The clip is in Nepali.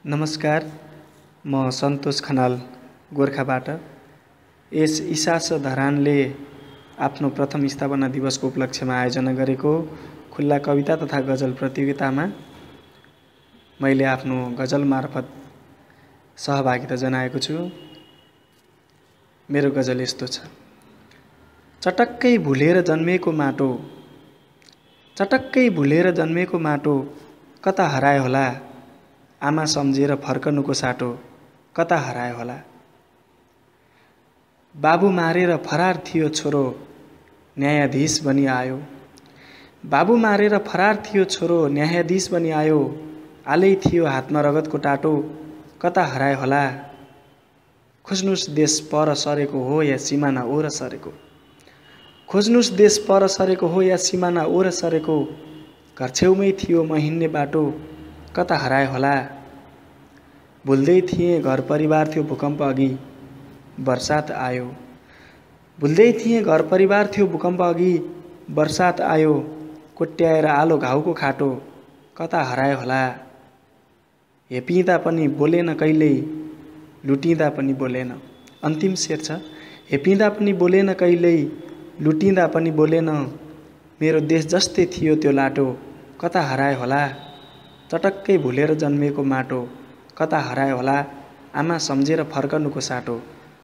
नमस्कार, म सन्तोष खनाल गोर्खाबाट। यस इसास धरानले आफ्नो प्रथम स्थापना दिवसको उपलक्ष्यमा आयोजना गरेको खुल्ला कविता तथा गजल प्रतियोगितामा मैले आफ्नो गजल मार्फत सहभागिता जनाएको छु। मेरो गजल यस्तो छ। चटक्कै भुलेर जन्मेको माटो, चटक्कै भुलेर जन्मेको माटो, कता हरायो होला। आमा सम्झेर फर्कनुको साटो, कता हरायो होला। बाबु मारेर फरार थियो छोरो, न्यायाधीश बनी आयो। बाबु मारेर फरार थियो छोरो, न्यायाधीश बनी आयो। आलै थियो हातमा रगतको टाटो, कता हरायो होला। खोज्नुस् देश पर सरेको हो या सिमाना ओर सरेको। खोज्नुस् देश पर सरेको हो या सिमाना ओर सरेको। घर छेउमै थियो म हिँड्ने बाटो, कता हरायो होला। भुल्दै थिएँ घर परिवार थियो भूकम्प अघि, बर्सात आयो। भुल्दै थिएँ घर परिवार थियो भूकम्प अघि, बर्सात आयो। कोट्याएर आलो घाउको खाटो, कता हरायो होला। हेपिँदा पनि बोलेन कहिल्यै, लुटिँदा पनि बोलेन। अन्तिम शेर छ। हेपिँदा पनि बोलेन कहिल्यै, लुटिँदा पनि बोलेन। मेरो देश जस्तै थियो त्यो लाटो, कता हरायो होला। चटक्कै भुलेर जन्मेको माटो, कता हरायो होला। आमा सम्झेर फर्कनुको साटो,